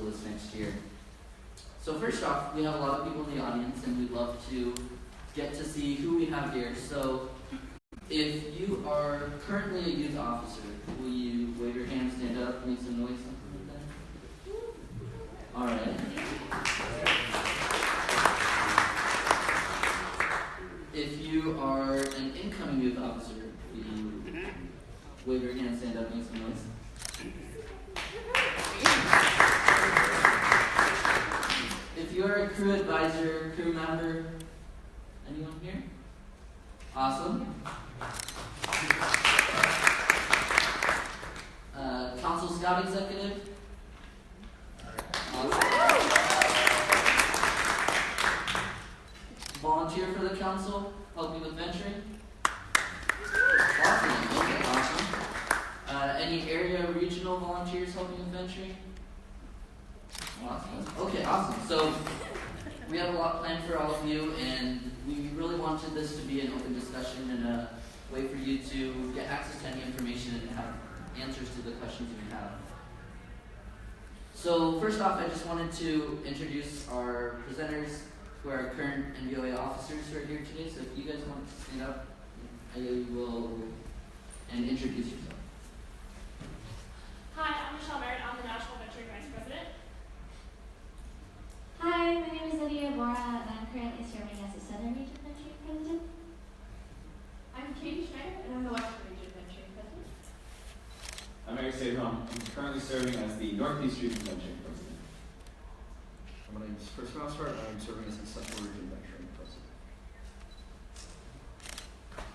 council this next year. So first off, we have a lot of people in the audience, and we'd love to get to see who we have here. So if you are currently a youth officer, will you wave your hand, stand up, make some noise, something like that? All right. If you are an incoming youth officer, will you wave your hand, stand up, make some noise? If you are a crew advisor, crew member, anyone here? Awesome. Council Scout Executive? Awesome. Volunteer for the council? Help you with venturing? Awesome. Okay, awesome. Any area regional volunteers helping with venturing? Awesome. Okay, awesome. So we have a lot planned for all of you, and we really wanted this to be an open discussion and a way for you to get access to any information and have answers to the questions you have. So first off, I just wanted to introduce our presenters who are our current NVOA officers who are here today. So if you guys want to stand up, I will and introduce yourself. Hi, I'm Michelle Merritt. I'm the National Venturing Vice President. Hi, my name is Lydia Bora, and I'm currently serving as the Southern Region Venturing President. I'm Katie Schneider, and I'm the Western Region Venturing President. I'm Eric Saban. I'm currently serving as the Northeast Region Venturing President. My name is Chris Rossford, and I'm serving as the Central Region Venturing President.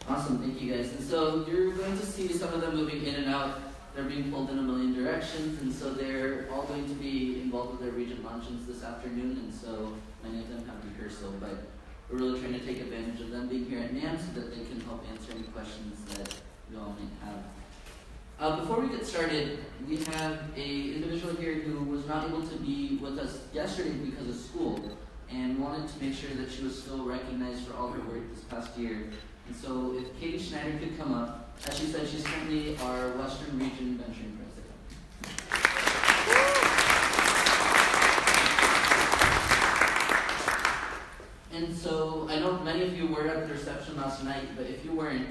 Awesome, thank you guys. And so you're going to see some of them moving in and out. They're being pulled in a million directions, and so they're all going to be involved with their region luncheons this afternoon, and so many of them have rehearsal, but we're really trying to take advantage of them being here at NAM so that they can help answer any questions that you all may have. Before we get started, we have an individual here who was not able to be with us yesterday because of school, and wanted to make sure that she was still recognized for all her work this past year. And so if Katie Schneider could come up. As she said, she's currently our Western Region Venturing President. And so I know many of you were at the reception last night, but if you weren't,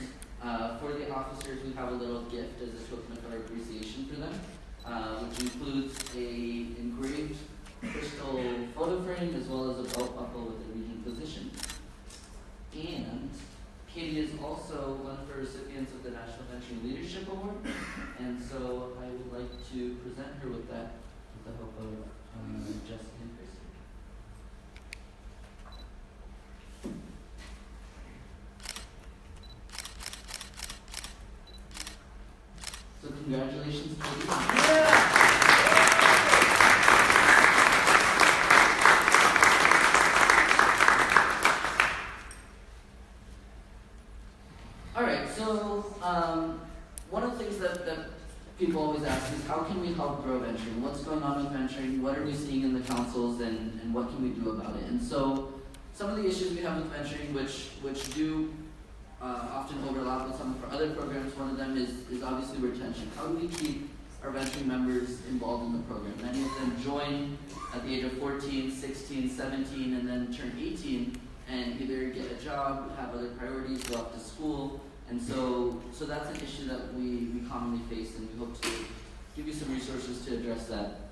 for the officers, we have a little gift as a token of our appreciation for them, which includes a engraved crystal photo frame as well as a belt buckle with a region position. And Katie is also one of the recipients of the National Venturing Leadership Award, and so I would like to present her with that with the help of Jessica and Chris. So congratulations, Katie. One of the things that people always ask is how can we help grow venturing? What's going on with venturing? What are we seeing in the councils, and what can we do about it? And so some of the issues we have with venturing, which do often overlap with some of our other programs, one of them is obviously retention. How do we keep our venturing members involved in the program? Many of them join at the age of 14, 16, 17, and then turn 18 and either get a job, have other priorities, go off to school. And so that's an issue that we commonly face, and we hope to give you some resources to address that.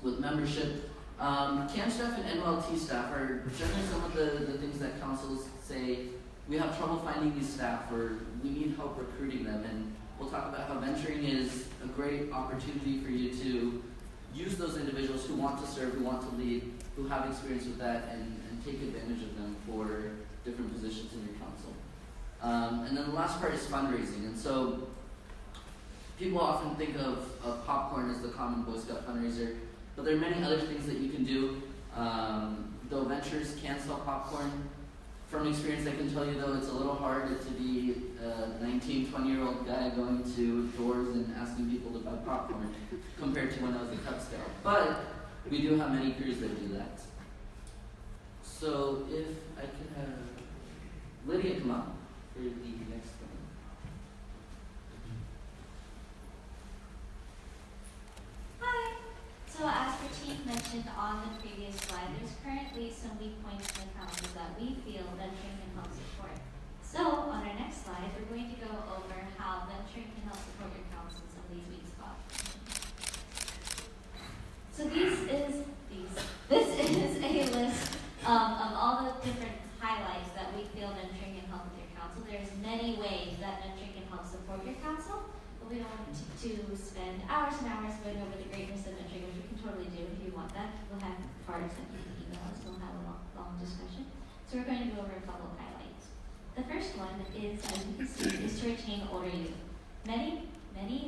With membership, CAM staff and NOLT staff are generally some of the things that councils say, we have trouble finding these staff, or we need help recruiting them, and we'll talk about how venturing is a great opportunity for you to use those individuals who want to serve, who want to lead, who have experience with that, and take advantage of them for different positions in your council. And then the last part is fundraising. And so people often think of popcorn as the common Boy Scout fundraiser, but there are many other things that you can do. Though Ventures can sell popcorn, from experience I can tell you though it's a little harder to be a 19, 20-year-old guy going to doors and asking people to buy popcorn compared to when I was a Cub Scout. But we do have many crews that do that. So if I could have Lydia come up for the next one. Hi. So as for Chief mentioned on the previous slide, there's currently some weak points in the council that we feel venturing can help support. So, on our next slide, we're going to go over how venturing can help support your council in some of these weak spots. So this is a list of all the different highlights that we feel venturing can help with your council. There's many ways that venturing can help support your council, but we don't want to spend hours and hours going over the greatness of venturing, which we can totally do if you want that. We'll have cards that you can email us. We'll have a long discussion. So we're going to go over a couple of highlights. The first one is, as you can see, is to retain older youth. Many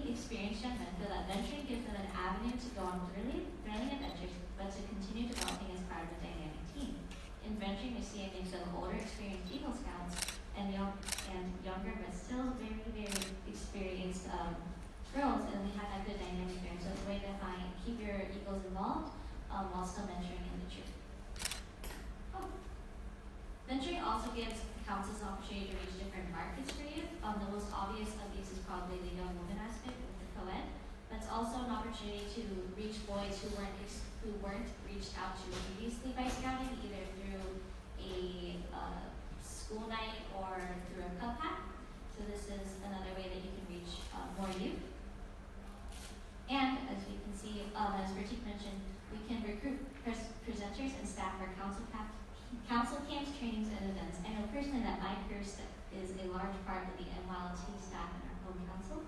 experienced young men feel that venturing gives them an avenue to go on thrilling adventures, but to continue developing as part of a dynamic team. In venturing, we see a mix of older, experienced Eagle Scouts and younger, but still very experienced girls, and we have that good dynamic there. So it's a way to keep your Eagles involved while still venturing in the troop. Venturing also gives councils an opportunity to reach different markets for youth. The most obvious of these is probably the young woman aspect with the co-ed. That's also an opportunity to reach boys who weren't reached out to previously by scouting, either through a school night or through a cup pack. So this is another way that you can reach more youth. And as we can see, as Ratik mentioned, we can recruit presenters and staff for council camps, trainings, and events. I know personally that my career is a large part of the NYLT staff in our home council,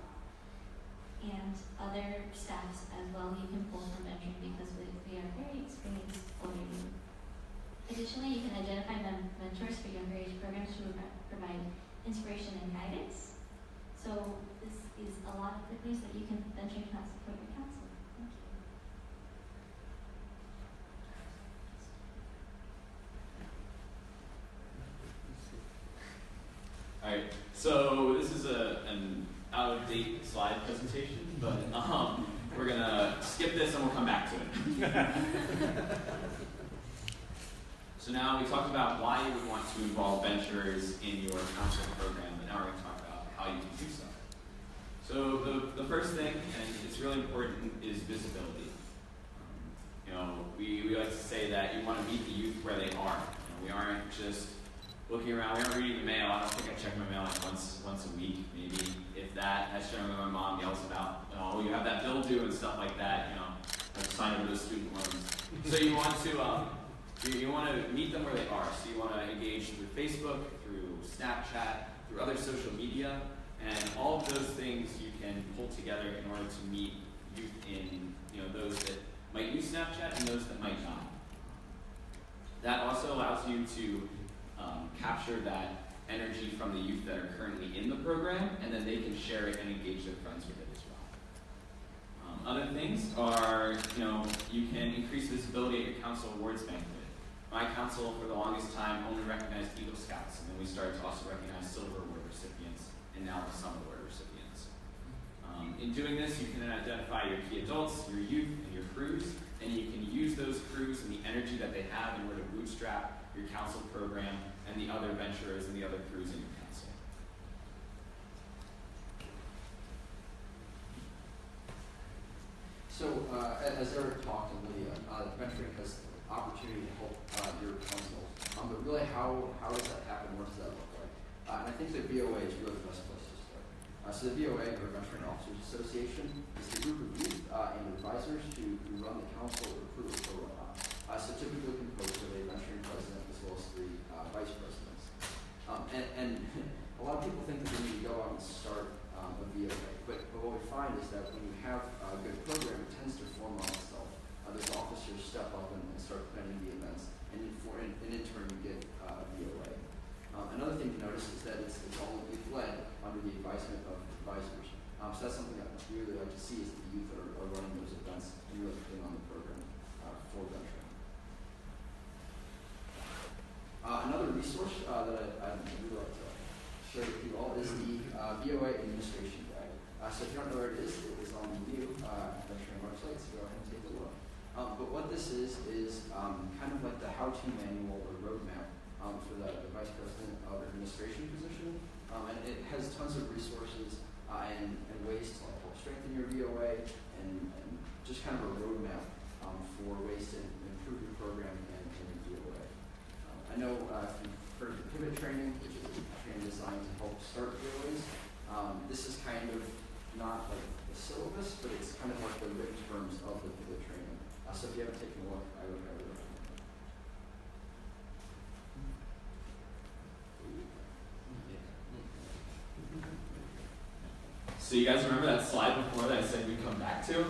and other staffs as well you can pull from venturing because we are very experienced older youth. Additionally, you can identify mentors for younger age programs who provide inspiration and guidance. So this is a lot of good ways that you can venture to support your council. Thank you. Alright, so this is an out-of-date slide presentation, but we're gonna skip this and we'll come back to it. So now we talked about why you would want to involve venturers in your council program, but now we're going to talk about how you can do so. So the first thing, and it's really important, is visibility. We like to say that you want to meet the youth where they are. We aren't just looking around, we aren't reading the mail. I don't think I check my mail like once a week, maybe, if that. That's generally what my mom yells about. Oh, you have that bill due and stuff like that, like sign over those student loans. So you want to meet them where they are. So you want to engage through Facebook, through Snapchat, through other social media, and all of those things you can pull together in order to meet youth in those that might use Snapchat and those that might not. That also allows you to capture that energy from the youth that are currently in the program, and then they can share it and engage their friends with it as well. Other things are, you can increase visibility at your council awards banquet. My council, for the longest time, only recognized Eagle Scouts, and then we started to also recognize Silver Award recipients, and now the Summit Award recipients. In doing this, you can identify your key adults, your youth, and your crews, and you can use those crews and the energy that they have in order to bootstrap your council program and the other venturers and the other crews in your council. So, as Eric talked and Lydia, venturing has the opportunity to help your council. But really, how does that happen? What does that look like? And I think the VOA is really the best place to start. So the VOA, or Venturing Officers Association, is the group of youth and advisors who run the council or crew or whatnot. So typically composed of a venturing president as well as 3 vice presidents. And a lot of people think that they need to go out and start a VOA, but what we find is that when you have a good program, it tends to form on itself. Those officers step up and start planning the events, and in turn you get a VOA. Another thing to notice is that it's led under the advisement of advisors. So that's something that we really like to see is that the youth are running those events and really putting on the program for venturing. Another resource that I'd really like to share with you all is the VOA Administration Guide. So if you don't know where it is on the new venturing website, so go ahead and take a look. But what this is kind of like the how-to manual or roadmap for the Vice President of Administration position. And it has tons of resources and ways to help strengthen your VOA and just kind of a roadmap for ways to improve your program and your DOA. I know if you've heard of the pivot training, which is a training designed to help start DOAs. This is kind of not like the syllabus, but it's kind of like the written terms of the pivot training. So if you haven't taken a look, I would recommend it. So you guys remember that slide before that I said we'd come back to?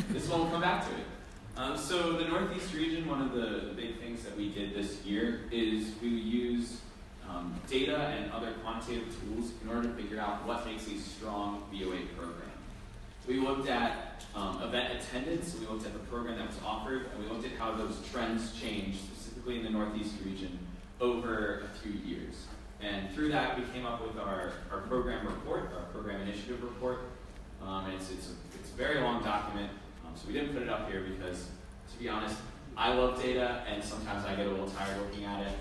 This one will come back to it. So the Northeast region, one of the big things that we did this year is we use data and other quantitative tools in order to figure out what makes a strong VOA program. We looked at event attendance, we looked at the program that was offered, and we looked at how those trends changed, specifically in the Northeast region, over a few years. And through that, we came up with our program report, our program initiative report. And it's a very long document, so we didn't put it up here because, to be honest, I love data, and sometimes I get a little tired looking at it.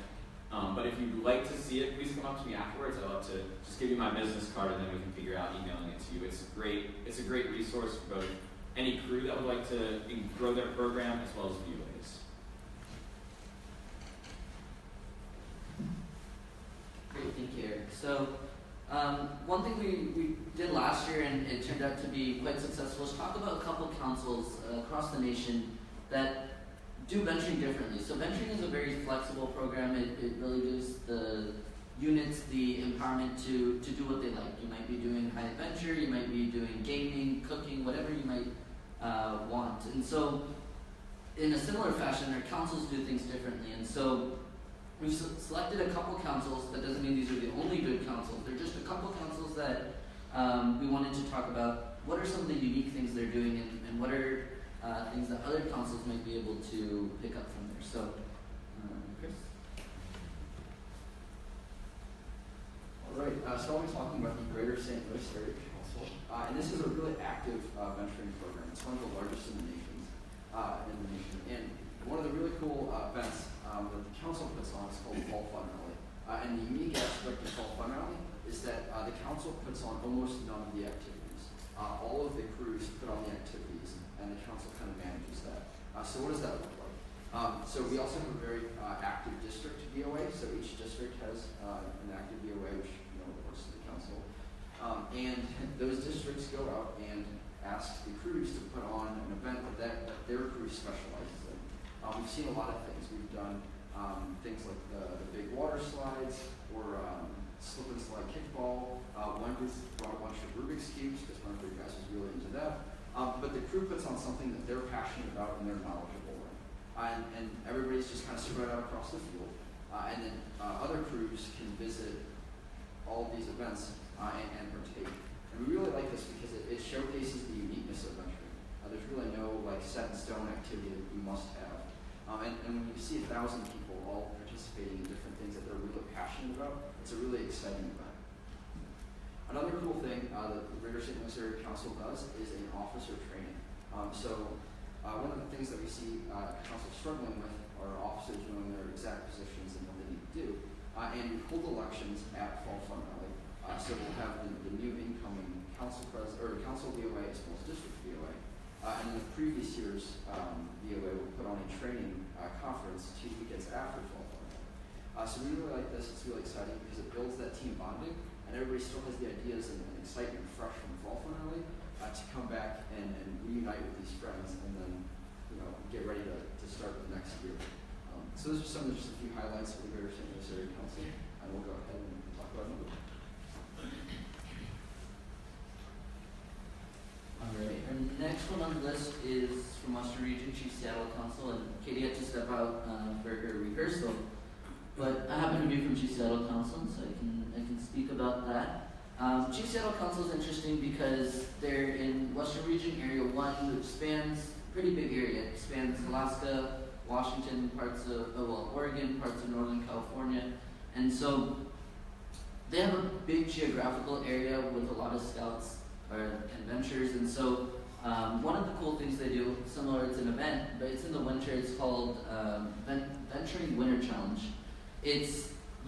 But if you'd like to see it, please come up to me afterwards. I'd love to just give you my business card, and then we can figure out emailing it to you. It's a great resource for both any crew that would like to grow their program, as well as VOAs. Great, thank you, Eric. So, one thing we did last year, and it turned out to be quite successful, is talk about a couple councils across the nation that do venturing differently. So venturing is a very flexible program. It really gives the units the empowerment to do what they like. You might be doing high adventure, you might be doing gaming, cooking, whatever you might want. And so, in a similar fashion, our councils do things differently. And so, we've selected a couple councils. That doesn't mean these are the only good councils. They're just a couple councils that we wanted to talk about. What are some of the unique things they're doing, and what are things that other councils might be able to pick up from there. So, Chris? All right, so I'll be talking about the Greater St. Louis Area Council. And this is a really active venturing program. It's one of the largest in the nation. And one of the really cool events that the council puts on is called Fall Fun Rally. And the unique aspect of Fall Fun Rally is that the council puts on almost none of the activities. All of the crews put on the activities, and the council kind of manages that. So what does that look like? So we also have a very active district VOA. So each district has an active VOA, which reports to the council. And those districts go out and ask the crews to put on an event that their crew specializes in. We've seen a lot of things. We've done things like the big water slides, or slip and slide kickball. One group brought a bunch of Rubik's Cubes because one of the guys was really into that. But the crew puts on something that they're passionate about and they're knowledgeable in. And everybody's just kind of spread out across the field. And then other crews can visit all of these events and partake. And we really like this because it showcases the uniqueness of venturing. There's really no set in stone activity that you must have. And when you see 1,000 people all participating in different things that they're really passionate about, it's a really exciting event. Another cool thing that the Greater St. Louis Area Council does is an officer training. One of the things that we see council struggling with are officers knowing their exact positions and what they need to do. And we hold elections at Fall Fun Rally. So we'll have the new incoming council VOA as well as district VOA. And in the previous year's VOA, we put on a training conference 2 weekends after Fall Fun Rally. So we really like this. It's really exciting because it builds that team bonding. And everybody still has the ideas and excitement fresh from Fall Fun Rally to come back and reunite with these friends, and then get ready to start the next year. So those are just a few highlights for the Greater St. Louis Area Council, and we'll go ahead and talk about another one. All right. Our next one on the list is from Western Region Chief Seattle Council, and Katie had to step out for her rehearsal. But I happen to be from Chief Seattle Council, so I can speak about that. Chief Seattle Council is interesting because they're in Western Region Area 1, which spans a pretty big area. It spans Alaska, Washington, parts of Oregon, parts of Northern California, and so they have a big geographical area with a lot of scouts or adventures. And so one of the cool things they do, similar, it's an event, but it's in the winter. It's called Venturing Winter Challenge.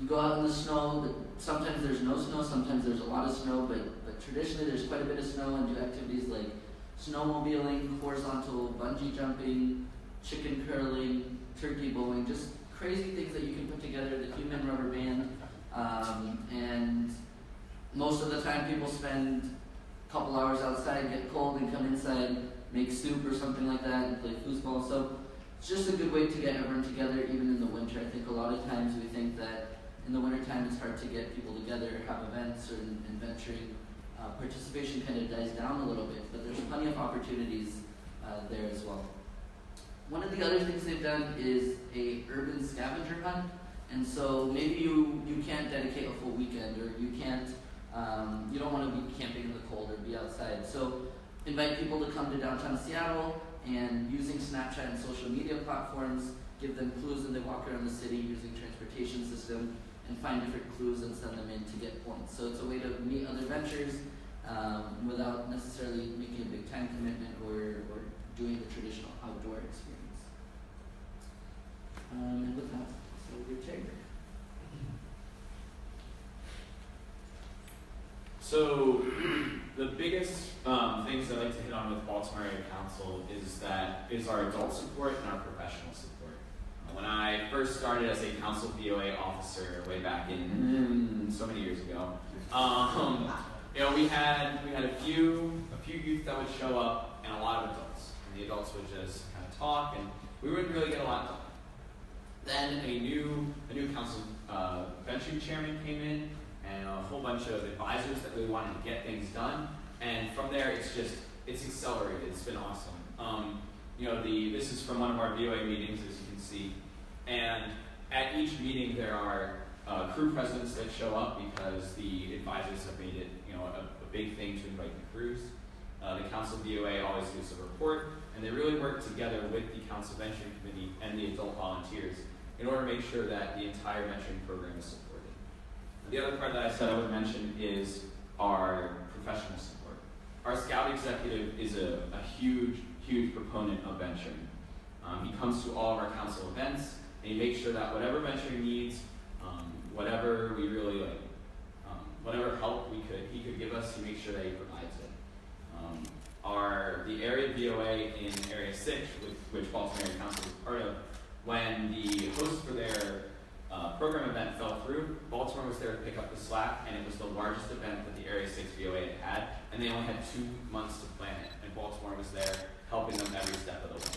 You go out in the snow, but sometimes there's no snow, sometimes there's a lot of snow, but traditionally there's quite a bit of snow, and do activities like snowmobiling, horizontal bungee jumping, chicken curling, turkey bowling, just crazy things that you can put together, the human rubber band, and most of the time people spend a couple hours outside, get cold, and come inside, make soup or something like that, and play foosball. So it's just a good way to get everyone together, even in the winter. I think a lot of times we think that in the wintertime it's hard to get people together, have events, or in venturing. Participation kind of dies down a little bit, but there's plenty of opportunities there as well. One of the other things they've done is a urban scavenger hunt, and so maybe you can't dedicate a full weekend, or you can't, you don't want to be camping in the cold or be outside. So invite people to come to downtown Seattle, and using Snapchat and social media platforms, give them clues when they walk around the city using transportation system, and find different clues and send them in to get points. So it's a way to meet other ventures without necessarily making a big time commitment or doing the traditional outdoor experience. And with that, so your chair. So the biggest things I'd like to hit on with Baltimore Area Council is our adult support and our professional support. When I first started as a council VOA officer way back in so many years ago, we had a few youth that would show up and a lot of adults, and the adults would just kind of talk, and we wouldn't really get a lot done. Then a new council venturing chairman came in, and a whole bunch of advisors that really wanted to get things done, and from there it's accelerated. It's been awesome. This is from one of our VOA meetings, as you can see, and at each meeting there are crew presidents that show up because the advisors have made it a big thing to invite the crews. The council VOA always gives a report, and they really work together with the council venturing committee and the adult volunteers in order to make sure that the entire venturing program is supported. The other part that I said I would mention is our professional support. Our scout executive is a huge proponent of venturing. He comes to all of our council events, and he makes sure that whatever venturing needs, whatever we really like, whatever help he could give us, he makes sure that he provides it. The area VOA in Area 6, which Baltimore Area Council is part of, when the host for their program event fell through, Baltimore was there to pick up the slack, and it was the largest event that the Area 6 VOA had, and they only had 2 months to plan it, and Baltimore was there helping them every step of the way.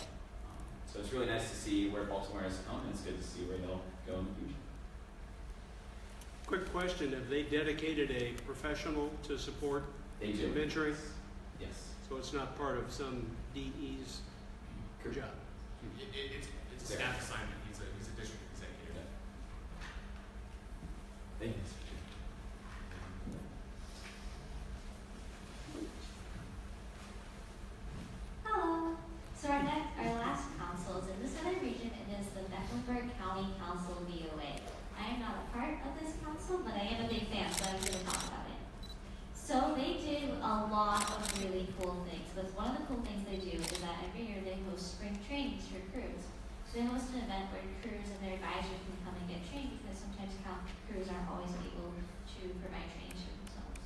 So it's really nice to see where Baltimore has come, and it's good to see where they'll go in the future. Quick question, have they dedicated a professional to support They do. venturing? Yes. So it's not part of some DE's Correct. job? It's a staff assignment. He's a district executive. Thank you. Hello. So our last council is in the Southern Region, and is the Mecklenburg County Council VOA. I am not a part of this council, but I am a big fan, so I'm going to talk about it. So they do a lot of really cool things. But one of the cool things they do is that every year they host spring trainings for crews. So they host an event where crews and their advisors can come and get trained, because sometimes crews aren't always able to provide training for themselves.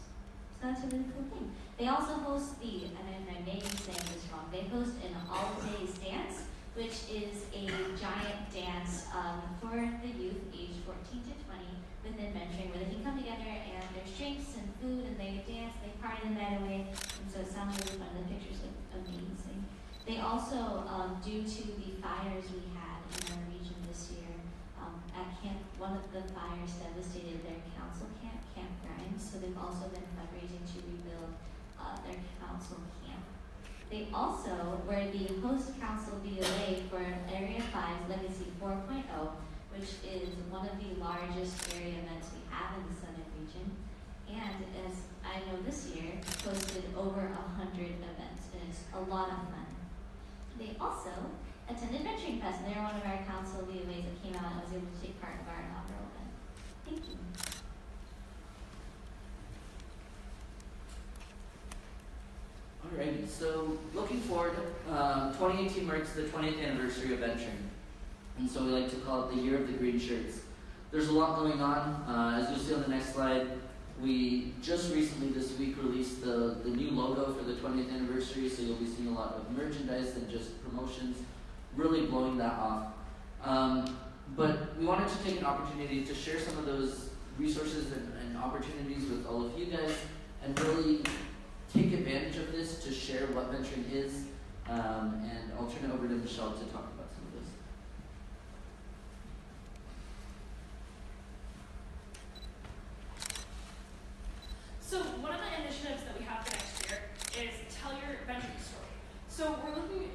So that's a really cool thing. They also host and I may be saying this wrong, they host an all-days dance, which is a giant dance for the youth aged 14 to 20 within mentoring, where they can come together and there's drinks and food and they dance, they party the night away, and so it sounds really fun. The pictures look amazing. They also, due to the fires we had in our region this year, at camp, one of the fires devastated their council camp, Camp Grimes, so they've also been fundraising to rebuild their council camp. They also were the host council VOA for Area 5's Legacy 4.0, which is one of the largest area events we have in the Southern Region. And as I know this year, hosted over 100 events, and it's a lot of fun. They also attended Venturing Fest, and they're one of our council VOAs that came out and was able to take part of our inaugural event. Thank you. Alrighty, so looking forward, 2018 marks the 20th anniversary of venturing, and so we like to call it the year of the green shirts. There's a lot going on. As you'll see on the next slide, we just recently this week released the new logo for the 20th anniversary, so you'll be seeing a lot of merchandise and just promotions really blowing that off. But we wanted to take an opportunity to share some of those resources and opportunities with all of you guys, and really take advantage of this to share what venturing is. And I'll turn it over to Michelle to talk about some of this. So one of the initiatives that we have for next year is Tell Your Venturing Story. So we're looking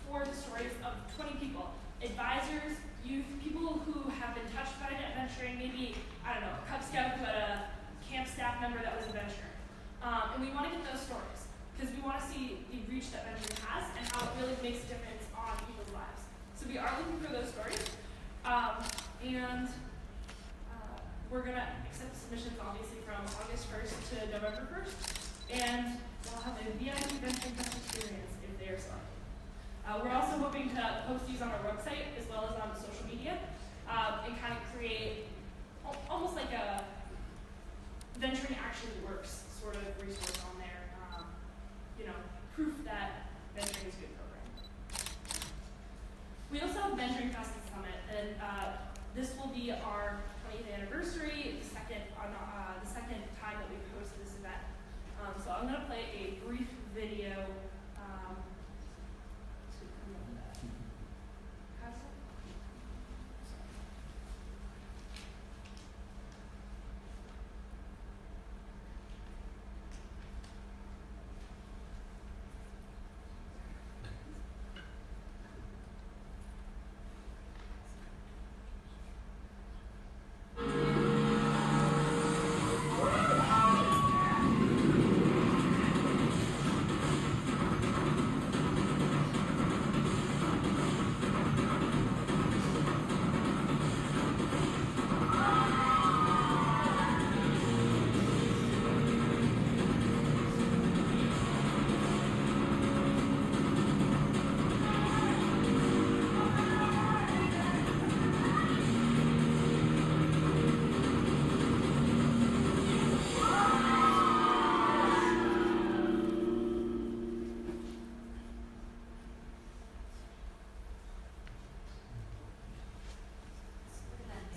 for the stories of 20 people, advisors, youth, people who have been touched by venturing, maybe, I don't know, a Cub Scout who had a camp staff member that was a venturer. And we want to get those stories because we want to see the reach that venturing has and how it really makes a difference on people's lives. So we are looking for those stories. We're going to accept submissions obviously from August 1st to November 1st. And we'll have a VIP Venturing Fest experience if they are selected. We're also hoping to post these on our website as well as on social media and kind of create almost like a venturing actually works sort of resource on there. Proof that venturing is a good program. We also have Venturing Fest and Summit, and this will be our 20th anniversary, the second time that we've hosted this event. So I'm going to play a brief video. To promote that. How's it?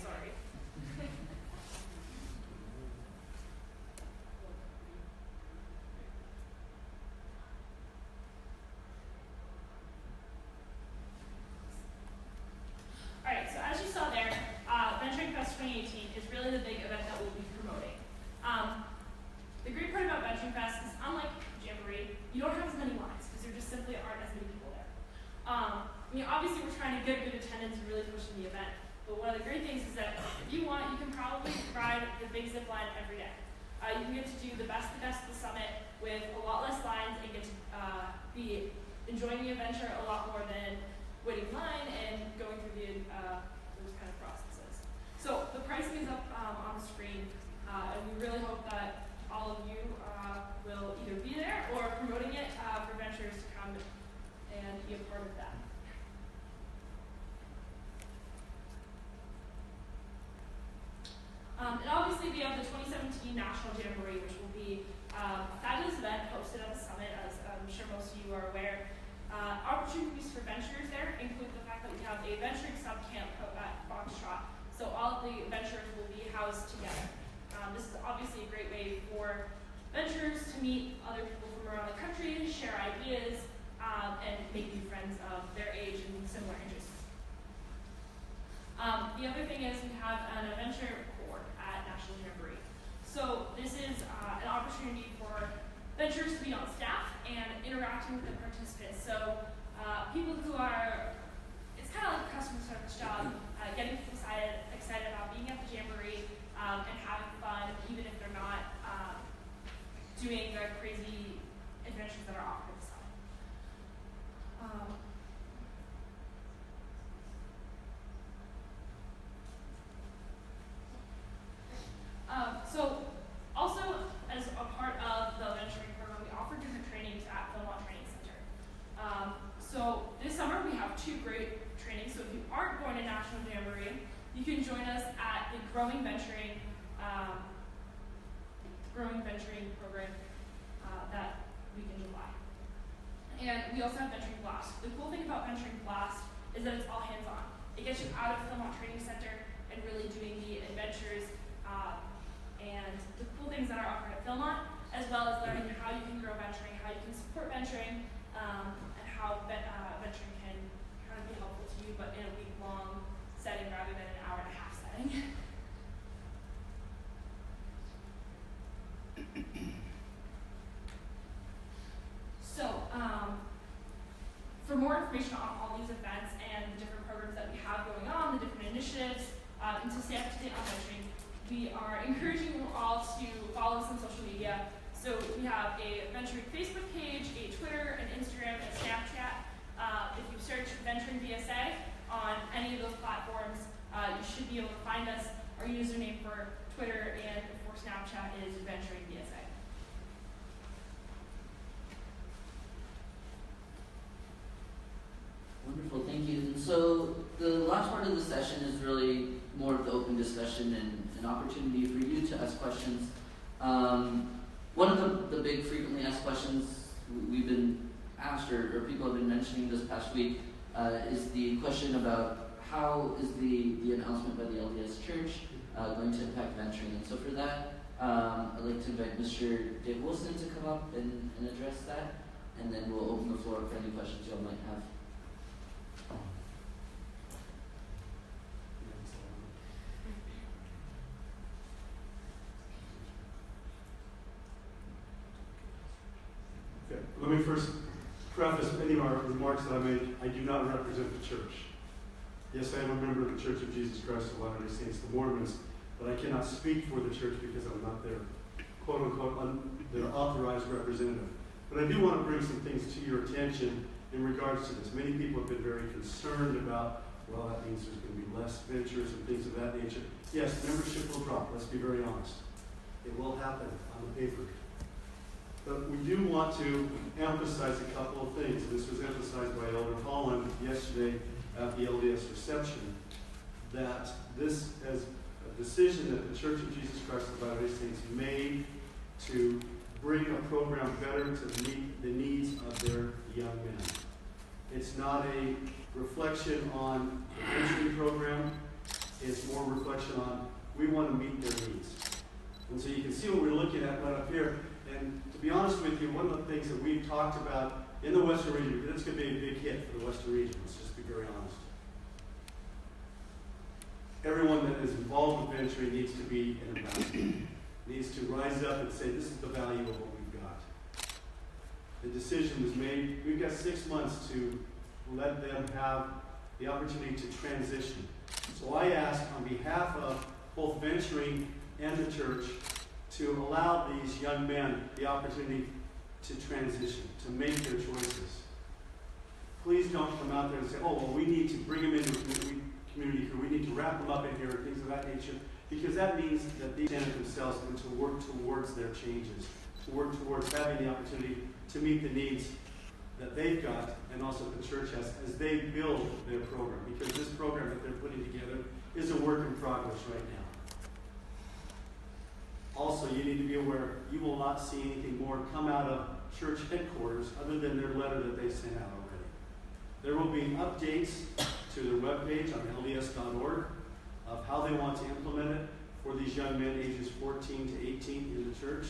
Sorry. All right, so as you saw there, Venturing Fest 2018 is really the big event that we'll be promoting. The great part about Venturing Fest is, unlike Jamboree, you don't have as many lines because there just simply aren't as many people there. Obviously we're trying to get good attendance and really push in the event, but one of the great things is that if you want, you can probably ride the big zip line every day. You can get to do the best of the summit with a lot less lines and get to be enjoying the adventure a lot more than waiting in line and going through those kind of processes. So the pricing is up on the screen, and we really hope that all of you will either be there or promoting it for venturers to come and be a part of that. And obviously we have the 2017 National Jamboree, which will be a fabulous event hosted at the summit, as I'm sure most of you are aware. Opportunities for venturers there include the fact that we have a venturing sub-camp at Foxtrot, so all of the venturers will be housed together. This is obviously a great way for venturers to meet other people from around the country, share ideas, and make new friends of their age and similar interests. The other thing is we have an adventure court at National Jamboree. So this is an opportunity for venturers to be on staff and interacting with the participants. So people who are, it's kind of like a customer service job, getting people excited about being at the Jamboree and having fun, even if they're not doing the crazy adventures that are offered at the summit. So also as a part of the venturing program, we offer different trainings at Philmont Training Center. So this summer we have 2 great trainings. So if you aren't going to National Jamboree, you can join us at the Growing Venturing program that week in July. And we also have Venturing Blast. The cool thing about Venturing Blast get you out of Philmont Training Center and really doing the adventures and the cool things that are offered at Philmont, as well as learning how you can grow venturing, how you can support venturing, and how venturing can kind of be helpful to you, but in a week-long setting rather than an hour-and-a-half setting. So, for more information on all these events and the different programs that we have going on, the different initiatives, and to stay up to date on venturing, we are encouraging you all to follow us on social media. So we have a venturing Facebook page, a Twitter, an Instagram, and Snapchat. If you search Venturing VSA on any of those platforms, you should be able to find us. Our username for Twitter and for Snapchat is Venturing VSA. Wonderful, thank you. And so the last part of the session is really more of the open discussion and an opportunity for you to ask questions. One of the big frequently asked questions we've been asked or people have been mentioning this past week is the question about how is the announcement by the LDS Church going to impact venturing. And so for that, I'd like to invite Mr. Dave Wilson to come up and address that, and then we'll open the floor up for any questions y'all might have. Okay. Let me first preface any of our remarks that I made. I do not represent the church. Yes, I am a member of the Church of Jesus Christ of Latter-day Saints, the Mormons, but I cannot speak for the church because I'm not their quote-unquote their authorized representative. But I do want to bring some things to your attention in regards to this. Many people have been very concerned about, well, that means there's going to be less ventures and things of that nature. Yes, membership will drop. Let's be very honest. It will happen on the paper. But we do want to emphasize a couple of things. This was emphasized by Elder Holland yesterday at the LDS reception, that this is a decision that the Church of Jesus Christ of Latter-day Saints made to bring a program better to meet the needs of their young men. It's not a reflection on the entry program. It's more reflection on we want to meet their needs. And so you can see what we're looking at right up here. And to be honest with you, one of the things that we've talked about in the Western region, because it's going to be a big hit for the Western region, let's just be very honest. Everyone that is involved with venturing needs to be an ambassador, needs to rise up and say, this is the value of what we've got. The decision was made. We've got 6 months to let them have the opportunity to transition. So I ask on behalf of both venturing and the church to allow these young men the opportunity to transition, to make their choices. Please don't come out there and say, oh, well, we need to bring them into a community here. We need to wrap them up in here, things of that nature, because that means that they stand themselves and to work towards their changes, to work towards having the opportunity to meet the needs that they've got and also the church has as they build their program, because this program that they're putting together is a work in progress right now. Also, you need to be aware, you will not see anything more come out of church headquarters other than their letter that they sent out already. There will be updates to their webpage on LDS.org of how they want to implement it for these young men ages 14 to 18 in the church.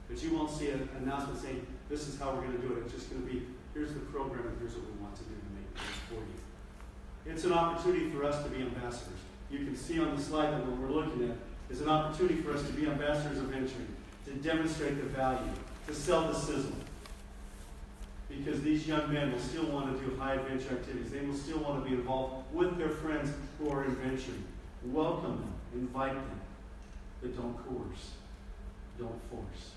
But you won't see an announcement saying, this is how we're going to do it. It's just going to be, here's the program and here's what we want to do to make this for you. It's an opportunity for us to be ambassadors. You can see on the slide that what we're looking at is an opportunity for us to be ambassadors of venturing, to demonstrate the value, to sell the sizzle. Because these young men will still want to do high adventure activities. They will still want to be involved with their friends who are in venturing. Welcome them, invite them, but don't coerce, don't force.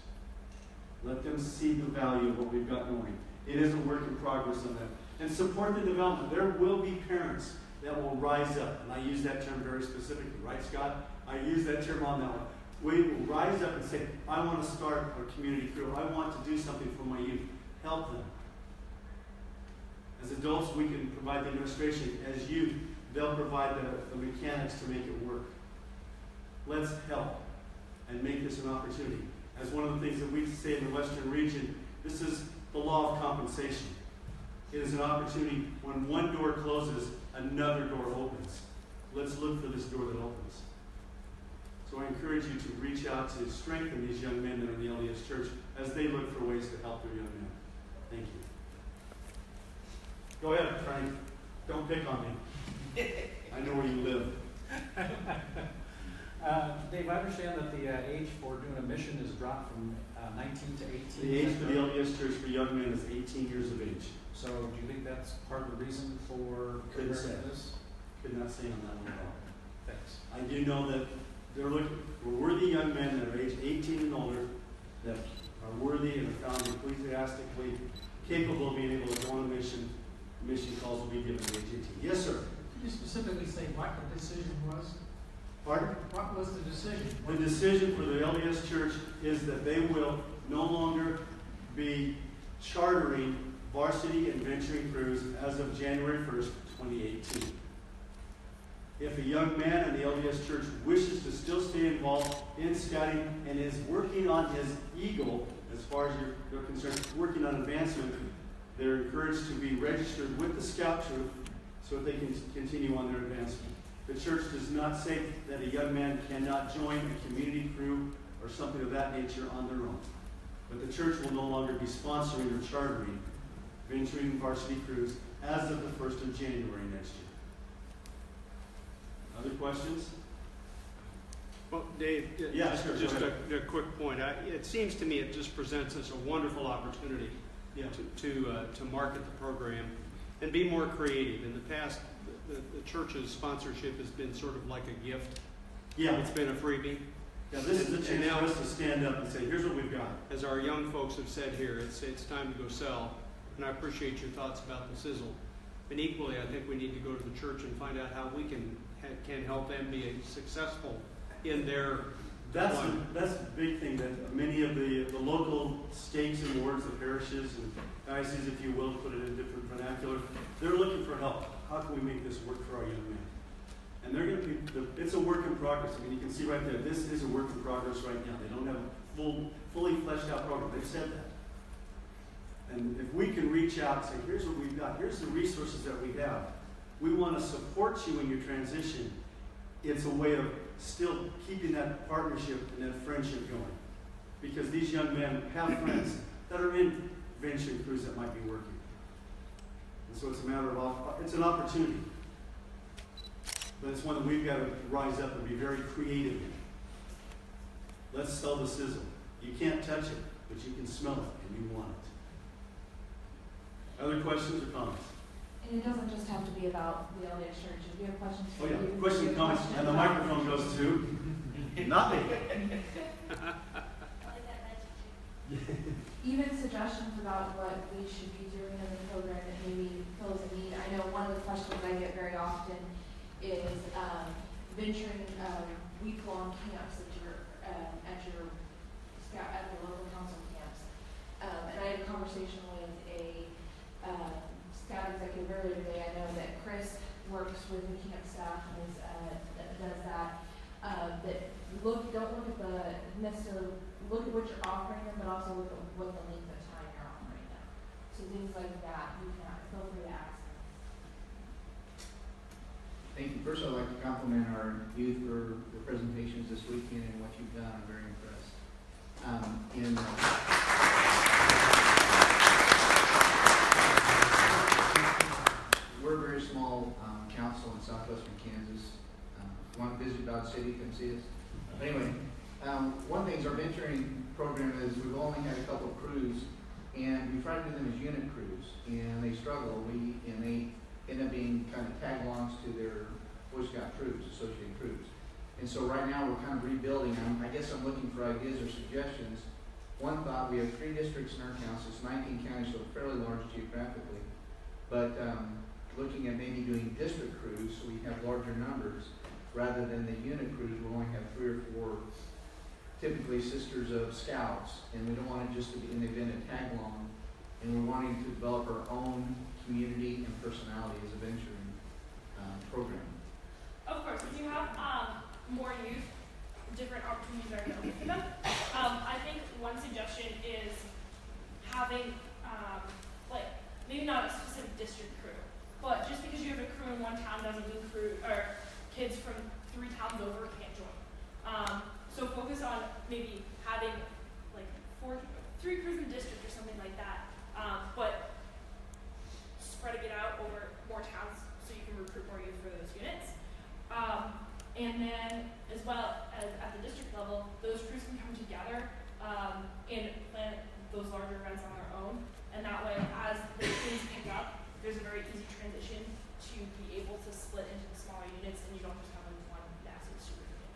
Let them see the value of what we've got going. It is a work in progress on that. And support the development. There will be parents that will rise up. And I use that term very specifically, right, Scott? I use that term on that one. We will rise up and say, I want to start a community crew. I want to do something for my youth. Help them. As adults, we can provide the administration. As youth, they'll provide the mechanics to make it work. Let's help and make this an opportunity. As one of the things that we say in the Western region, this is the law of compensation. It is an opportunity when one door closes, another door opens. Let's look for this door that opens. So I encourage you to reach out to strengthen these young men that are in the LDS Church as they look for ways to help their young men. Thank you. Go ahead, Frank. Don't pick on me. I know where you live. Dave, I understand that the age for doing a mission is dropped from 19 to 18. The age for the LDS Church for young men is 18 years of age. So do you think that's part of the reason for Couldn't say. this? Could not say on that one at all. Thanks. I do know that they're looking for worthy young men that are age 18 and older, that are worthy and are found ecclesiastically capable of being able to go on a mission. Mission calls will be given at age 18. Yes, sir. Could you specifically say what the decision was? Pardon? What was the decision? The decision for the LDS Church is that they will no longer be chartering varsity and venturing crews as of January 1st, 2018. If a young man in the LDS Church wishes to still stay involved in scouting and is working on his eagle, as far as you're concerned, working on advancement, they're encouraged to be registered with the scout troop so that they can continue on their advancement. The church does not say that a young man cannot join a community crew or something of that nature on their own. But the church will no longer be sponsoring or chartering venturing varsity crews as of the 1st of January next year. Other questions? Well, Dave, Yeah, sure, just go a quick point. It seems to me it just presents us a wonderful opportunity Yeah. to market the program and be more creative. In the past, the church's sponsorship has been sort of like a gift. Yeah. It's been a freebie. Yeah, this is a And chance now- for us to stand up and say, here's what we've got. As our young folks have said here, it's time to go sell. And I appreciate your thoughts about the sizzle. And equally, I think we need to go to the church and find out how we can help them be successful in their That's deployment. the big thing that many of the local states and wards, the parishes and dioceses, if you will, put it in different vernacular, they're looking for help. How can we make this work for our young men? And they're going to be, it's a work in progress. I mean, you can see right there, this is a work in progress right now. They don't have a fully fleshed out program. They've said that. And if we can reach out and say, here's what we've got, here's the resources that we have, we want to support you in your transition, it's a way of still keeping that partnership and that friendship going. Because these young men have friends that are in venturing crews that might be working. And so it's a matter of, it's an opportunity. But it's one that we've got to rise up and be very creative in. Let's sell the sizzle. You can't touch it, but you can smell it and you want it. Other questions or comments? And it doesn't just have to be about the LDS Church. If you have questions Oh for yeah, you, questions, if you have comments, questions and the about- microphone goes to not me. Even suggestions about what we should be doing in the program that maybe fills a need. I know one of the questions I get very often is venturing week-long camps at your scout at the local council camps. And I had a conversation with a scout executive earlier today. I know that Chris works with the camp staff and does that. Don't look at the necessarily look at what you're offering them, but also look at what the length of time you're offering them. So things like that, you can feel free to ask them. Thank you. First, I'd like to compliment our youth for the presentations this weekend and what you've done. I'm very impressed. We're a very small council in southwestern Kansas. Want to visit Dodge City, come see us. But anyway, one thing is our venturing program is we've only had a couple of crews, and we try to do them as unit crews, and they struggle. And they end up being kind of tag-alongs to their Boy Scout troops, associated troops. And so right now we're kind of rebuilding them. I guess I'm looking for ideas or suggestions. One thought, we have 3 districts in our council, it's 19 counties, so fairly large geographically. But looking at maybe doing district crews, so we have larger numbers, rather than the unit crews, we only have 3 or 4 typically sisters of scouts, and we don't want it just to be an event at tag along, and we're wanting to develop our own community and personality as a venturing program. Of course, if you have more youth, different opportunities are available for them. I think one suggestion is having, maybe not a specific one town doesn't include, or kids from 3 towns over can't join. So focus on maybe having like 3 crews in district or something like that, but spreading it out over more towns so you can recruit more youth for those units. And then as well as at the district level, those crews can come together and plan those larger events on their own. And that way, as the things pick up, there's a very easy transition to be able to split into the smaller units, and you don't just have one massive super unit.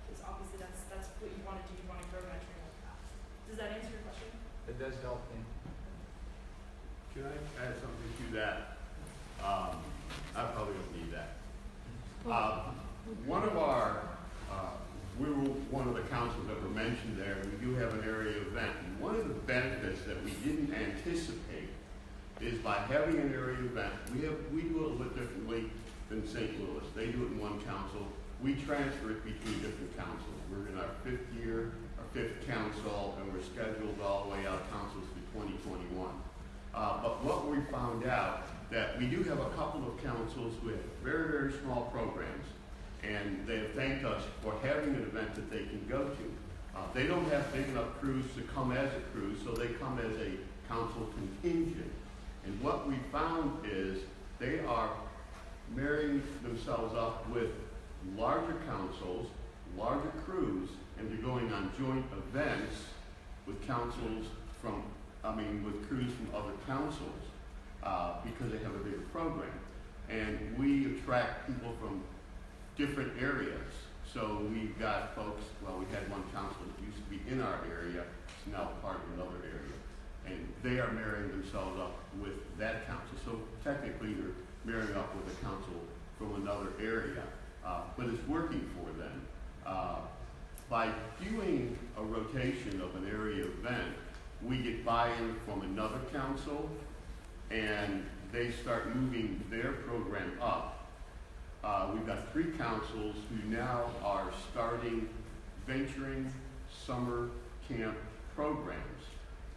Because obviously that's what you want to do. You want to grow venturing like that. Does that answer your question? It does help, yeah. Can I add something to that? I probably don't need that. One of our, we were one of the councils that were mentioned there. We do have an area event. And one of the benefits that we didn't anticipate is by having an area event, we do it a little bit differently than St. Louis. They do it in one council. We transfer it between different councils. We're in our 5th year, our 5th council, and we're scheduled all the way out councils to 2021. But what we found out, that we do have a couple of councils with very, very small programs, and they have thanked us for having an event that they can go to. They don't have big enough crews to come as a cruise, so they come as a council contingent. And what we found is they are marrying themselves up with larger councils, larger crews, and they're going on joint events with councils from, with crews from other councils, because they have a bigger program. And we attract people from different areas. So we've got folks, well, we had one council that used to be in our area, it's now part of another area. And they are marrying themselves up with that council. So technically they're marrying up with a council from another area, but it's working for them. By doing a rotation of an area event, we get buy-in from another council, and they start moving their program up. We've got 3 councils who now are starting venturing summer camp programs.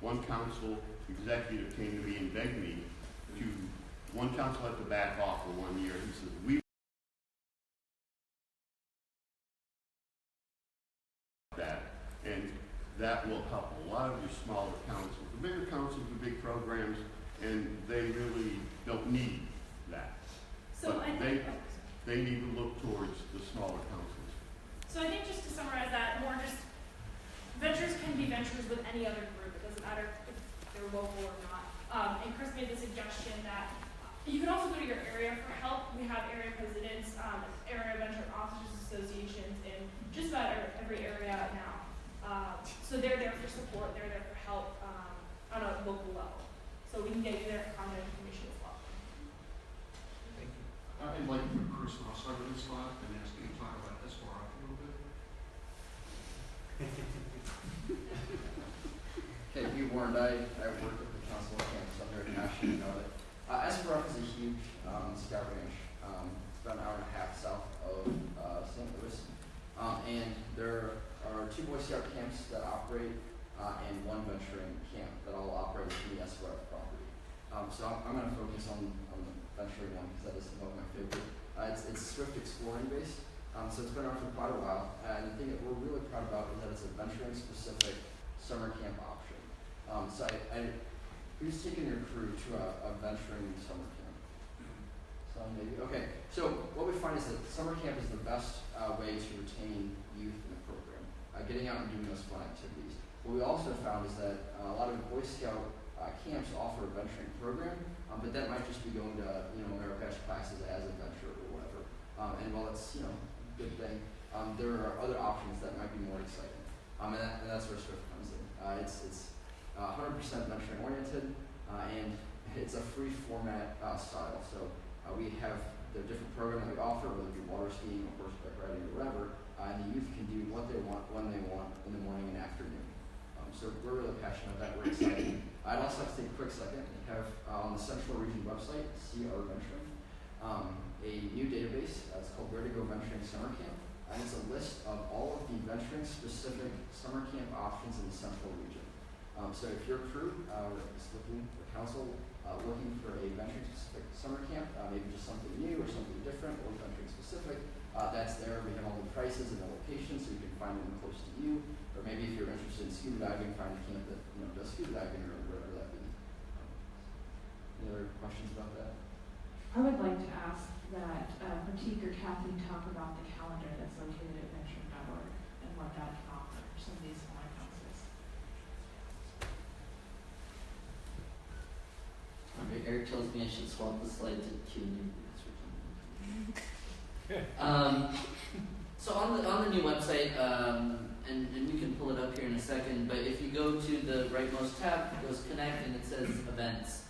One council executive came to me and begged me to, one council had to back off for 1 year. He says, we that, and that will help a lot of your smaller councils. The bigger councils do big programs, and they really don't need that. So but I think they need to look towards the smaller councils. So I think just to summarize that, more just ventures can be ventures with any other group. It doesn't matter if they're local or not. And Chris made the suggestion that you can also go to your area for help. We have area presidents, area venture officers associations in just about every area now. So they're there for support. They're there for help on a local level. So we can get you their contact information as well. Thank you. I'd like to put Chris outside of this slot and ask him to talk about SRF a little bit. Okay, be warned, I work with the council on campus. I'm very passionate about it. SRF is a huge scout ranch. It's about an hour and a half south of St. Louis. And there are 2 Boy Scout camps that operate and 1 venturing camp that all operate from the SRF property. So I'm going to focus on the venturing one because that is one of my favorite. It's Swift Exploring based. So it's been around for quite a while. And the thing that we're really proud about is that it's a venturing specific summer camp option. So who's taking your crew to a venturing summer camp? So maybe, okay. So what we find is that summer camp is the best way to retain youth in the program, getting out and doing those fun activities. What we also found is that a lot of Boy Scout camps offer a venturing program, but that might just be going to, Merit Badge classes as a venturer or whatever. And while it's, a good thing, there are other options that might be more exciting. And that's where Swift comes in. It's 100% venturing oriented, and it's a free format style. So we have the different programs that we offer, whether it be water skiing or horseback riding or whatever, and the youth can do what they want, when they want, in the morning and afternoon. So we're really passionate about that. We're excited. I'd also like to take a quick second. We have on the Central Region website, CR Venturing, a new database. It's called Where to Go Venturing Summer Camp. And it's a list of all of the venturing specific summer camp options in the Central Region. So if your crew is looking for council, looking for a venturing specific summer camp, maybe just something new or something different or country specific, that's there. We have all the prices and the locations so you can find them close to you. Or maybe if you're interested in scuba diving, find a camp that does scuba diving or whatever that be. Any other questions about that? I would like to ask that Pratik or Kathy talk about the calendar that's located at venturing.org and what that can offer for some of these smaller councils. Eric tells me I should swap the slide to Q&A. So on the new website, and we can pull it up here in a second, but if you go to the rightmost tab, it goes Connect and it says Events.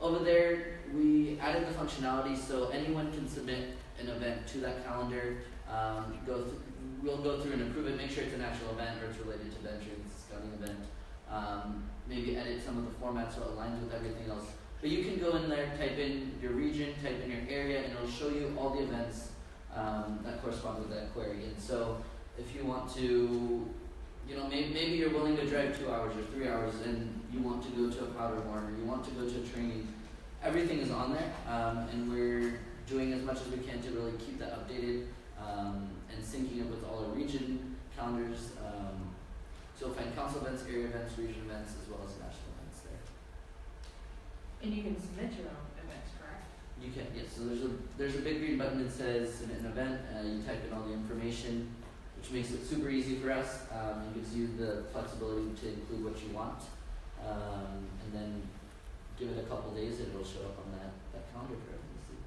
Over there, we added the functionality so anyone can submit an event to that calendar. We'll go through and approve it, make sure it's an actual event or it's related to venturing, it's a scouting event. Maybe edit some of the formats so it aligns with everything else. But you can go in there, type in your region, type in your area, and it'll show you all the events that correspond with that query. And so if you want to, maybe you're willing to drive 2 hours or 3 hours and you want to go to a powder horn or you want to go to a training, everything is on there. And we're doing as much as we can to really keep that updated and syncing it with all our region calendars. So you'll find council events, area events, region events, as well as national events there. And you can submit your own events, correct? You can, yes. So there's a big green button that says submit an event. You type in all the information, which makes it super easy for us and gives you the flexibility to include what you want. And then give it a couple days and it'll show up on that calendar for everyone to see.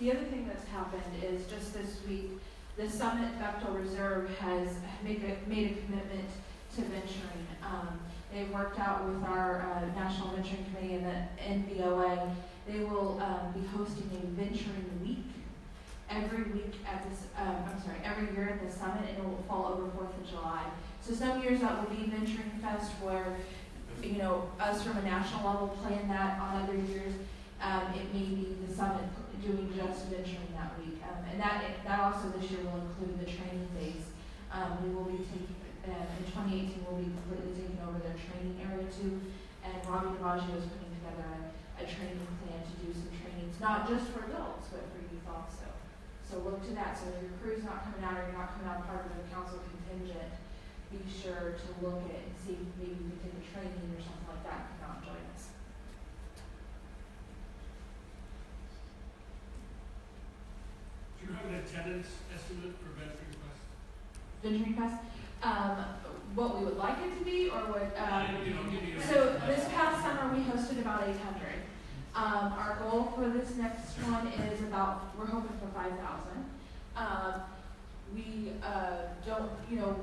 The other thing that's happened is just this week, the Summit Bechtel Reserve has made a commitment to venturing. They worked out with our National Venturing Committee and the NVOA. They will be hosting a venturing week every week at this, every year at the summit, and it will fall over 4th of July. So some years that will be Venturing Fest where, us from a national level plan that. On other years, it may be the summit doing just venturing that week. And that also this year will include the training days. We will be taking, in 2018, we'll be completely taking over their training area too. And Robbie DiMaggio is putting together a training plan to do some trainings, not just for adults, but for youth also. So look to that. So if your crew's not coming out or you're not coming out part of the council contingent, be sure to look at it and see if maybe we can take a training or something like that and come out and join us. Do you have an attendance estimate for Venturing Fest? Venturing Fest? What we would like it to be, or what? Give me a So this past summer we hosted about 800. Our goal for this next one is we're hoping for 5,000. We don't,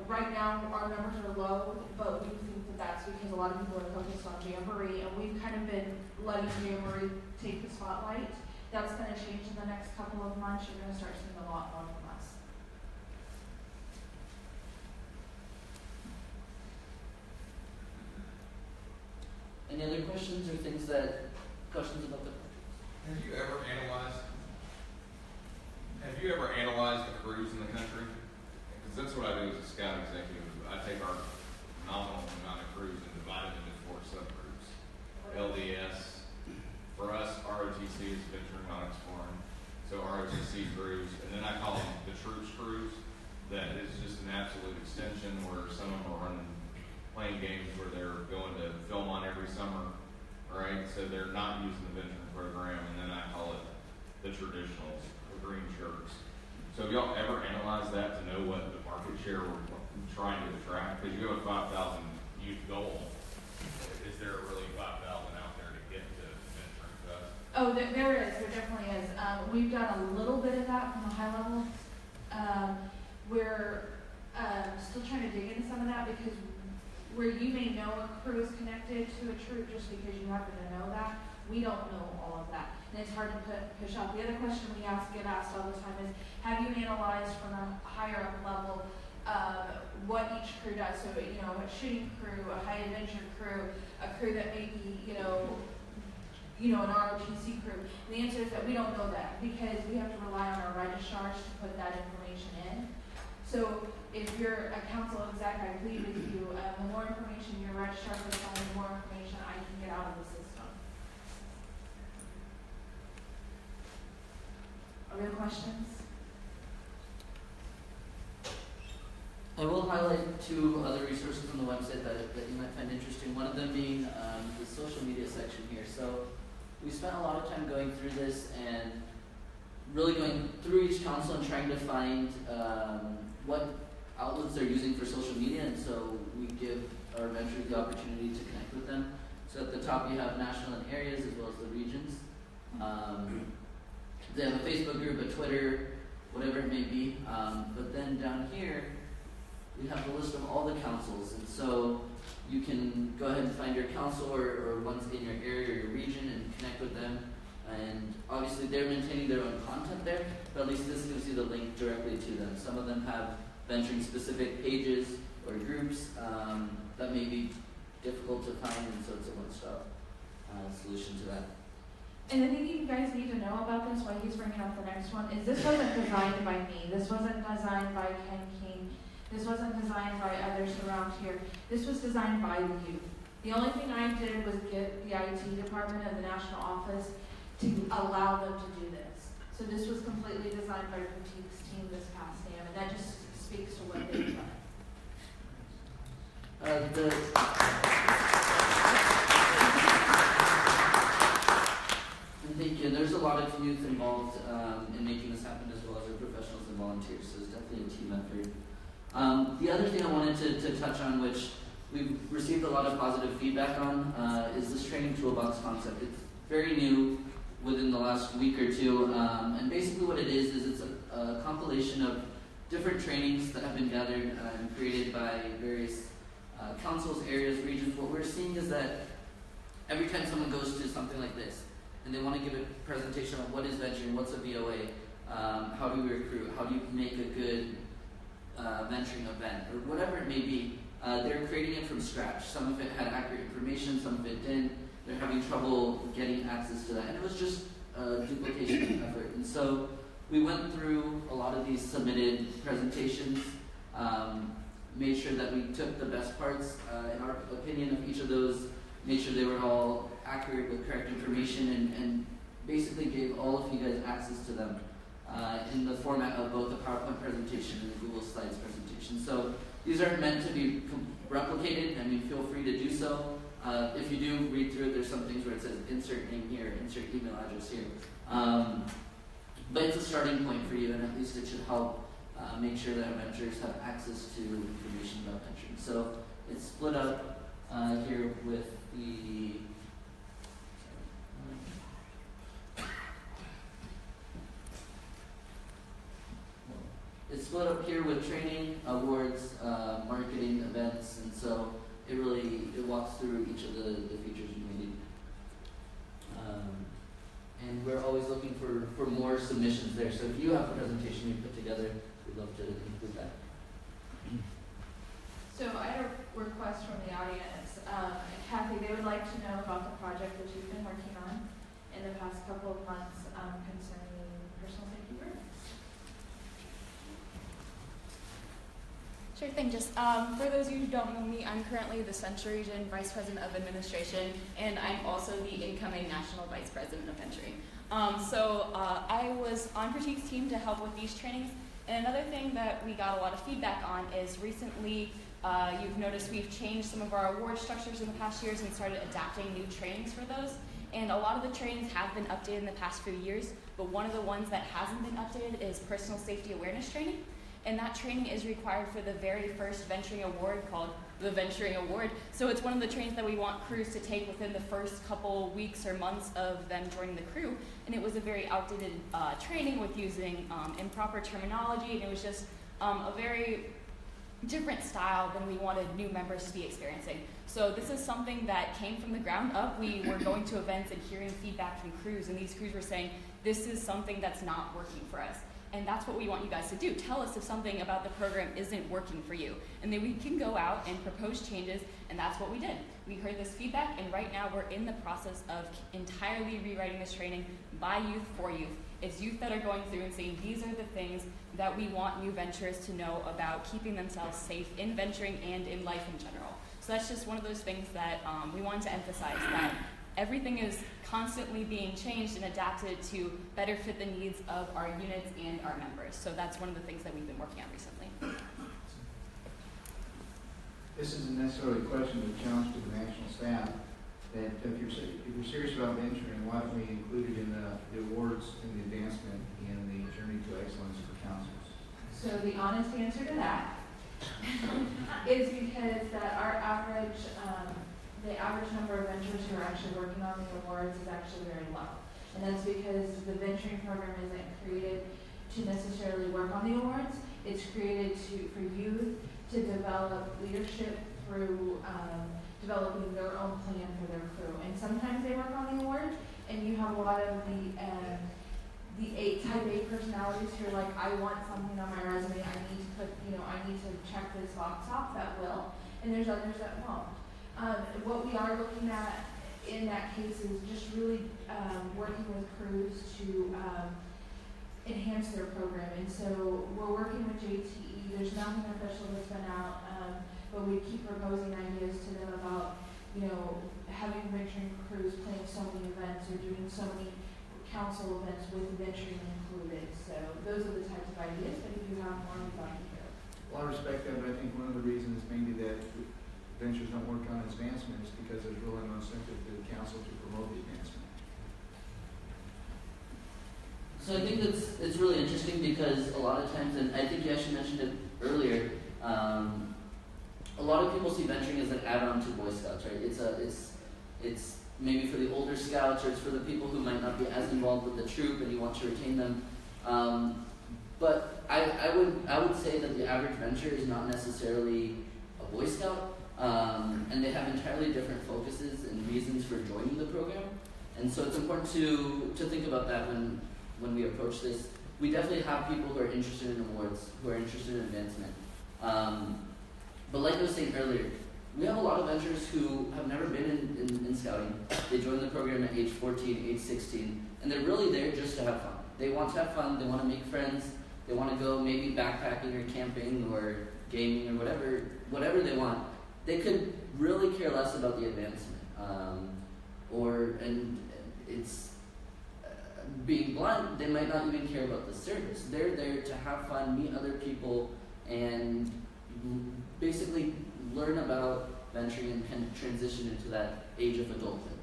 right now our numbers are low, but we think that that's because a lot of people are focused on Jamboree, and we've kind of been letting Jamboree take the spotlight. That's going to change in the next couple of months. You're going to start seeing a lot more from us. Any other questions or questions about the project? Have you ever analyzed the crews in the country? Because that's what I do as a scout executive. I take our nominal amount of crews and divide them into 4 subgroups. LDS, for us, ROTC is Venturing Nautics Forum. So ROTC crews, and then I call them the troops crews. That is just an absolute extension where some of them are playing games where they're going to Philmont every summer, right? So they're not using the venturing program, and then I call it the traditionals, the green shirts. So have y'all ever analyzed that to know what the market share we're trying to attract? Because you have a 5,000 youth goal. Is there really 5,000 out there to get to Venturing Fest? Oh, there is. There definitely is. We've done a little bit of that from the high level. We're still trying to dig into some of that because where you may know a crew is connected to a troop just because you happen to know that, we don't know all of that. And it's hard to push out. The other question we get asked all the time is, have you analyzed from a higher up level what each crew does? So, a shooting crew, a high adventure crew, a crew that may be, an ROTC crew. And the answer is that we don't know that because we have to rely on our registrars to put that information in. So if you're a council exec, I plead with you, the more information your registrar puts on, the more information I can get out of the system. real questions? I will highlight 2 other resources on the website that you might find interesting. One of them being the social media section here. So we spent a lot of time going through this and really going through each council and trying to find what outlets they're using for social media, and so we give our ventures the opportunity to connect with them. So at the top you have national and areas as well as the regions. They have a Facebook group, a Twitter, whatever it may be. But then down here, we have the list of all the councils, and so you can go ahead and find your council or ones in your area or your region and connect with them. And obviously they're maintaining their own content there, but at least this gives you the link directly to them. Some of them have venturing specific pages or groups that may be difficult to find, and so it's a one-stop solution to that. And the thing you guys need to know about this, why he's bringing up the next one, is this wasn't designed by me. This wasn't designed by Ken King. This wasn't designed by others around here. This was designed by the youth. The only thing I did was get the IT department of the national office to allow them to do this. So this was completely designed by Critique's team this past SAM, and that just speaks to what they've done. Thank you. There's a lot of youth involved in making this happen, as well as our professionals and volunteers, so it's definitely a team effort. The other thing I wanted to touch on, which we've received a lot of positive feedback on, is this training toolbox concept. It's very new within the last week or 2, and basically what it is it's a compilation of different trainings that have been gathered and created by various councils, areas, regions. What we're seeing is that every time someone goes to something like this, and they want to give a presentation on what is venturing, what's a VOA, how do we recruit, how do you make a good venturing event, or whatever it may be, they're creating it from scratch. Some of it had accurate information, some of it didn't. They're having trouble getting access to that, and it was just a duplication of effort. And so we went through a lot of these submitted presentations, made sure that we took the best parts, in our opinion, of each of those, made sure they were all accurate with correct information, and basically gave all of you guys access to them in the format of both a PowerPoint presentation and a Google Slides presentation. So these aren't meant to be replicated. I mean, feel free to do so. If you do read through it, there's some things where it says insert name here, insert email address here. But it's a starting point for you, and at least it should help make sure that adventurers have access to information about venturing. So it's split up here with the it's split up here with training, awards, marketing, events, and so it walks through each of the features you may need. And we're always looking for more submissions there. So if you have a presentation you put together, we'd love to include that. So I had a request from the audience. Kathy, they would like to know about the project that you've been working on in the past couple of months concerning personal safety awareness. Sure thing. Just for those of you who don't know me, I'm currently the Central Region Vice President of Administration, and I'm also the incoming National Vice President of Venturing. I was on Critique's team to help with these trainings. And another thing that we got a lot of feedback on is recently you've noticed we've changed some of our award structures in the past years and started adapting new trainings for those. And a lot of the trainings have been updated in the past few years, but one of the ones that hasn't been updated is personal safety awareness training. And that training is required for the very first venturing award called the Venturing Award. So it's one of the trainings that we want crews to take within the first couple weeks or months of them joining the crew. And it was a very outdated training with using improper terminology, and it was just a very different style than we wanted new members to be experiencing. So this is something that came from the ground up. We were going to events and hearing feedback from crews, and these crews were saying, this is something that's not working for us. And that's what we want you guys to do. Tell us if something about the program isn't working for you. And then we can go out and propose changes, and that's what we did. We heard this feedback, and right now we're in the process of entirely rewriting this training by youth for youth. It's youth that are going through and saying, these are the things that we want new venturers to know about keeping themselves safe in venturing and in life in general. So that's just one of those things that we wanted to emphasize, that everything is constantly being changed and adapted to better fit the needs of our units and our members. So that's one of the things that we've been working on recently. This isn't necessarily a question, but a challenge to the national staff, that if you're serious about venturing, why don't we include it in the awards and the advancement in the Journey to Excellence for councils? So the honest answer to that is because that our average, the average number of ventures who are actually working on the awards is actually very low. And that's because the venturing program isn't created to necessarily work on the awards. It's created for youth to develop leadership through developing their own plan for their crew. And sometimes they work on the awards, and you have a lot of the type A personalities who are like, I want something on my resume, I need to put, I need to check this box off, that will. And there's others that won't. What we are looking at in that case is just really working with crews to enhance their program. And so we're working with JTE. There's nothing official that's been out, but we keep proposing ideas to them about, having venturing crews playing so many events or doing so many council events with venturing included. So those are the types of ideas, but if you have more, we'd like to hear. Well, I respect that, but I think one of the reasons maybe that ventures don't work on advancement is because there's really no incentive to the council to promote the advancement. So I think it's really interesting because a lot of times, and I think you actually mentioned it earlier, a lot of people see venturing as an add-on to Boy Scouts, right? It's maybe for the older scouts, or it's for the people who might not be as involved with the troop and you want to retain them. But I would say that the average venture is not necessarily a Boy Scout, and they have entirely different focuses and reasons for joining the program. And so it's important to think about that when we approach this. We definitely have people who are interested in awards, who are interested in advancement. But like I was saying earlier, we have a lot of ventures who have never been in scouting. They join the program at age 14, age 16, and they're really there just to have fun. They want to have fun, they want to make friends, they want to go maybe backpacking or camping or gaming or whatever they want. They could really care less about the advancement. Being blunt, they might not even care about the service. They're there to have fun, meet other people, and basically learn about venturing and kind of transition into that age of adulthood.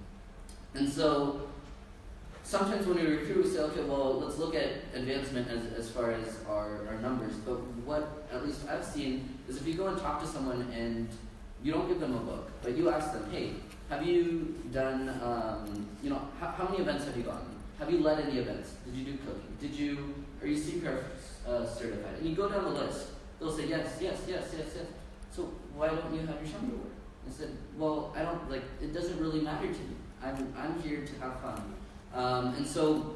And so sometimes when we recruit, we say, okay, well, let's look at advancement as far as our numbers. But what at least I've seen is if you go and talk to someone and you don't give them a book, but you ask them, hey, have you done, how many events have you gone to? Have you led any events? Did you do cooking? Are you CPR certified? And you go down the list. They'll say yes. So why don't you have your shoulder work? I said, well, I don't, it doesn't really matter to me. I'm here to have fun. And so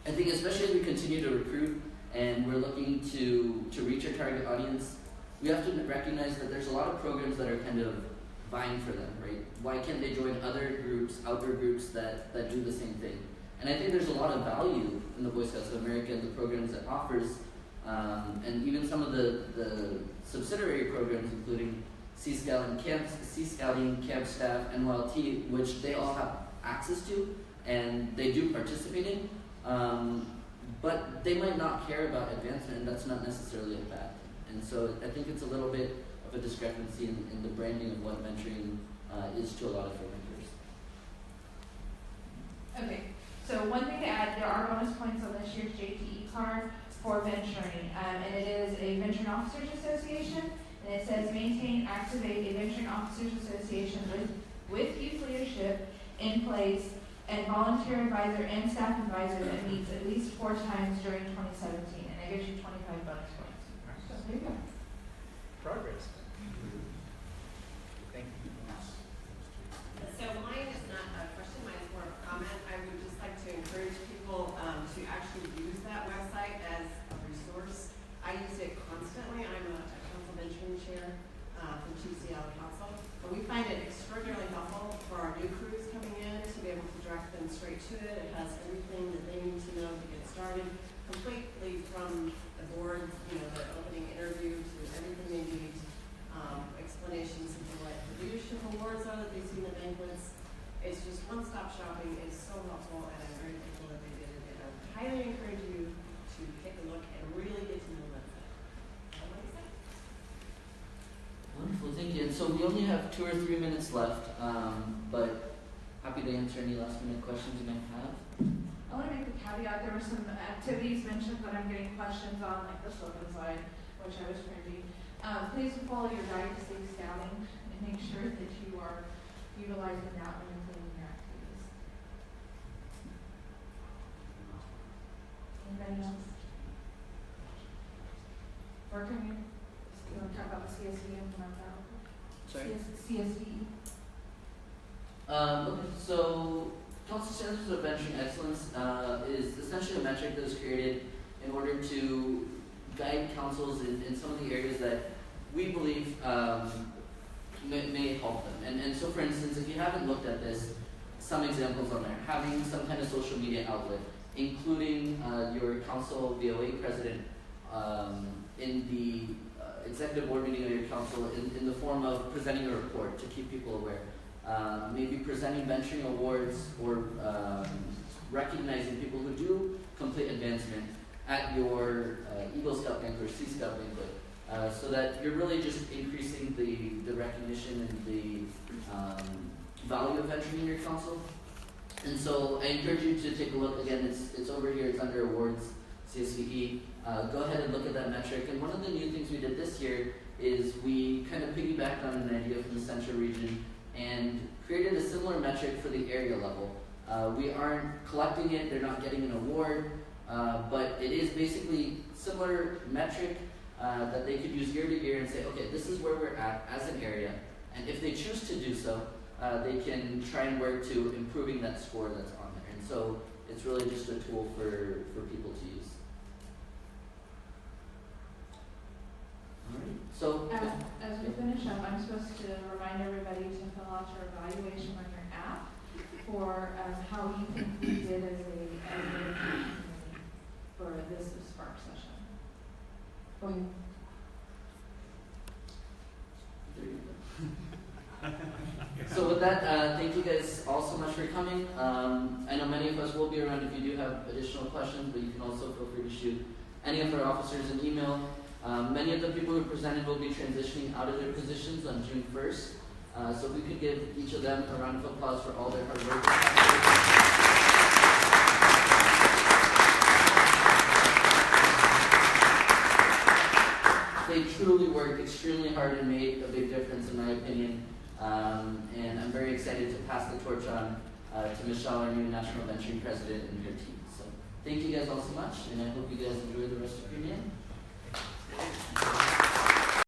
I think especially as we continue to recruit and we're looking to reach our target audience, we have to recognize that there's a lot of programs that are kind of vying for them, right? Why can't they join other groups, outdoor groups that do the same thing? And I think there's a lot of value in the Boy Scouts of America and the programs it offers, and even some of the subsidiary programs, including Sea Scouting, Camp Staff, NYLT, which they all have access to, and they do participate in, but they might not care about advancement, and that's not necessarily a bad thing. And so I think it's a little bit of a discrepancy in the branding of what venturing is to a lot of filmmakers. Okay, so one thing to add, there are bonus points on this year's JTE card for venturing, and it is a Venturing Officers Association, and it says maintain, activate a Venturing Officers Association with youth leadership in place and volunteer advisor and staff advisor that meets at least 4 times during 2017, and it gives you 25 bonus points. So there you go. Progress. Thank you. So mine is not a question, mine is more of a comment. I would just like to encourage people to actually use that website as a resource. I use it constantly. I'm a council venturing chair from Chief Seattle Council. But we find it extraordinarily helpful for our new crews coming in to be able to direct them straight to it. It has everything that they need to know to get started, completely from the board, the opening interview to everything they need, explanations of what the leadership awards are that they see in the banquets. It's just one-stop have 2 or 3 minutes left, but happy to answer any last minute questions you might have. I want to make a caveat, there were some activities mentioned that I'm getting questions on, like the slogan slide, which I was printing. Please follow your guide to safe scouting and make sure that you are utilizing that when you're planning your activities. Anybody else? Or can you want to talk about the CSV and what that? Sorry? CSV. Okay, so Council Standards of Venturing Excellence is essentially a metric that was created in order to guide councils in some of the areas that we believe may help them. And so, for instance, if you haven't looked at this, some examples on there, having some kind of social media outlet, including your council VOA president in the executive board meeting of your council in the form of presenting a report to keep people aware. Maybe presenting venturing awards or recognizing people who do complete advancement at your Eagle Scout banquet or Sea Scout banquet, so that you're really just increasing the recognition and the value of venturing in your council. And so I encourage you to take a look. Again, it's over here. It's under awards, CSVE. Go ahead and look at that metric. And one of the new things we did this year is we kind of piggybacked on an idea from the Central region and created a similar metric for the area level. We aren't collecting it, they're not getting an award, but it is basically similar metric that they could use year to year and say, okay, this is where we're at as an area, and if they choose to do so, they can try and work to improving that score that's on there. And so it's really just a tool for people to use. Alright, so As we finish up, I'm supposed to remind everybody to fill out your evaluation on your app for how you think we did as a community for this Spark session. Going. So with that, thank you guys all so much for coming. I know many of us will be around if you do have additional questions, but you can also feel free to shoot any of our officers an email. Many of the people who presented will be transitioning out of their positions on June 1st. So if we could give each of them a round of applause for all their hard work. They truly worked extremely hard and made a big difference in my opinion. And I'm very excited to pass the torch on to Michelle, our new National Venturing President, and her team. So thank you guys all so much, and I hope you guys enjoy the rest of your day.